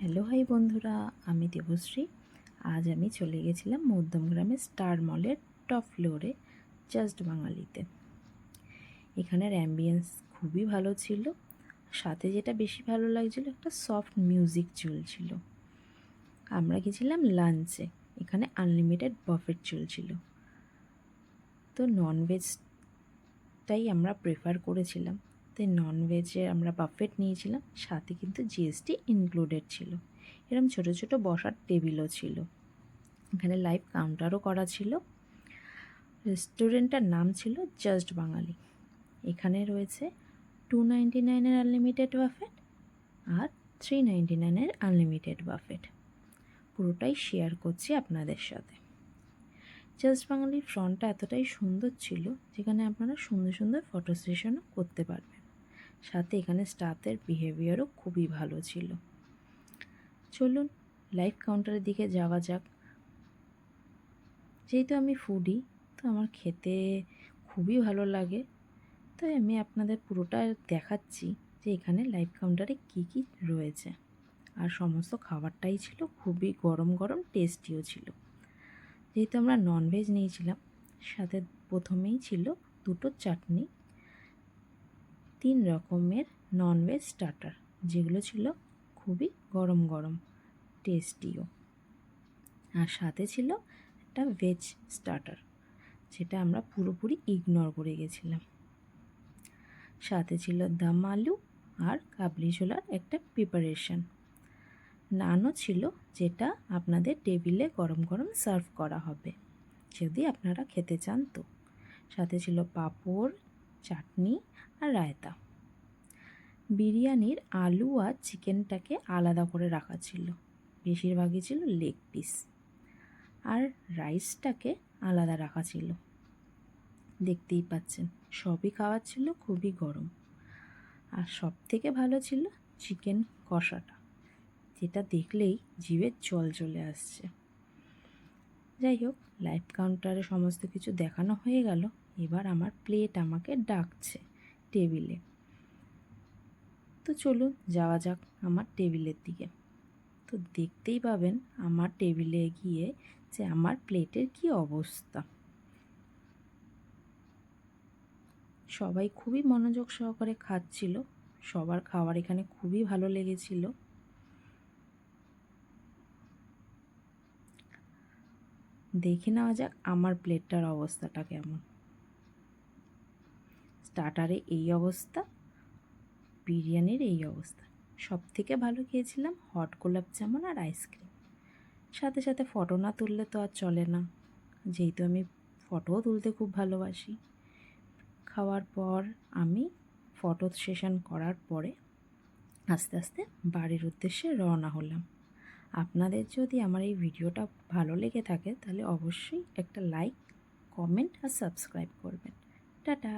Hello hi বন্ধুরা, আমি দেবশ্রী। আজ আমি চলে গেছিলাম মধ্যমগ্রামের স্টার মলের টপ ফ্লোরে জাস্ট বাঙালিতে। এখানের অ্যাম্বিয়েন্স খুবই ভালো ছিল। সাথে যেটা বেশি ভালো লাগছিল, একটা সফট মিউজিক চলছিল। আমরা গেছিলাম লাঞ্চে। এখানে আনলিমিটেড বাফেট চলছিল, তো ননভেজটাই আমরা প্রেফার করেছিলাম। তো ননভেজে আমরা বাফেট নিয়েছিলাম, সাথে কিন্তু জিএসটি ইনক্লুডেড ছিল। এরকম ছোটো ছোটো বসার টেবিলও ছিল। এখানে লাইভ কাউন্টারও করা ছিল। রেস্টুরেন্টটার নাম ছিল জাস্ট বাঙালি। এখানে রয়েছে 299-এর আনলিমিটেড বাফেট আর 399-এর আনলিমিটেড বাফেট। পুরোটাই শেয়ার করছি আপনাদের সাথে। জাস্ট বাঙালির ফ্রন্টটা এতটাই সুন্দর ছিল, যেখানে আপনারা সুন্দর সুন্দর ফটো সেশনও করতে পারবেন। সাথে এখানে স্টাফদের বিহেভিয়ারও খুবই ভালো ছিল। চলুন লাইভ কাউন্টারের দিকে যাওয়া যাক। যেহেতু আমি ফুডি, তো আমার খেতে খুবই ভালো লাগে, তাই আমি আপনাদের পুরোটা দেখাচ্ছি যে এখানে লাইভ কাউন্টারে কি কি রয়েছে। আর সমস্ত খাবারটাই ছিল খুবই গরম গরম, টেস্টিও ছিল। যেহেতু আমরা ননভেজ নিয়েছিলাম, সাথে প্রথমেই ছিল দুটো চাটনি, 3 রকমের ননভেজ স্টার্টার, যেগুলো ছিল খুবই গরম গরম, টেস্টিও। আর সাথে ছিল একটা ভেজ স্টার্টার, যেটা আমরা পুরোপুরি ইগনোর করে গেছিলাম। সাথে ছিল দম আলু আর কাবলি ছোলার একটা প্রিপারেশন। নানও ছিল, যেটা আপনাদের টেবিলে গরম গরম সার্ভ করা হবে যদি আপনারা খেতে চান। তো সাথে ছিল পাঁপড়, চাটনি আর রায়তা। বিরিয়ানির আলু আর চিকেনটাকে আলাদা করে রাখা ছিল, বেশিরভাগই ছিল লেগ পিস। আর রাইসটাকে আলাদা রাখা ছিল। দেখতেই পাচ্ছেন সবই খাওয়ার ছিল খুবই গরম। আর সব থেকে ভালো ছিল চিকেন কষাটা, যেটা দেখলেই জিভে জল চলে আসছে। যাই হোক, লাইভ কাউন্টারে সমস্ত কিছু দেখানো হয়ে গেল। এবার আমার প্লেট আমাকে ডাকছে টেবিলে। তো চলুন যাওয়া যাক আমার টেবিলের দিকে। তো দেখতেই পাবেন আমার টেবিলে গিয়ে যে আমার প্লেটের কি অবস্থা। সবাই খুবই মনোযোগ সহকারে খাচ্ছিল। সবার খাবার এখানে খুবই ভালো লেগেছিল। দেখে নেওয়া যাক আমার প্লেটটার অবস্থাটা কেমন। স্টার্টারে এই অবস্থা, বিরিয়ানির এই অবস্থা। সব থেকে ভালো খেয়েছিলাম হট গোলাপ জামুন আর আইসক্রিম। সাথে সাথে ফটো না তুললে তো আর চলে না, যেহেতু আমি ফটোও তুলতে খুব ভালোবাসি। খাওয়ার পর আমি ফটো সেশন করার পরে আস্তে আস্তে বাড়ির উদ্দেশ্যে রওনা হলাম। আপনাদের যদি আমার এই ভিডিওটা ভালো লেগে থাকে, তাহলে অবশ্যই একটা লাইক, কমেন্ট আর সাবস্ক্রাইব করবেন। টাটা।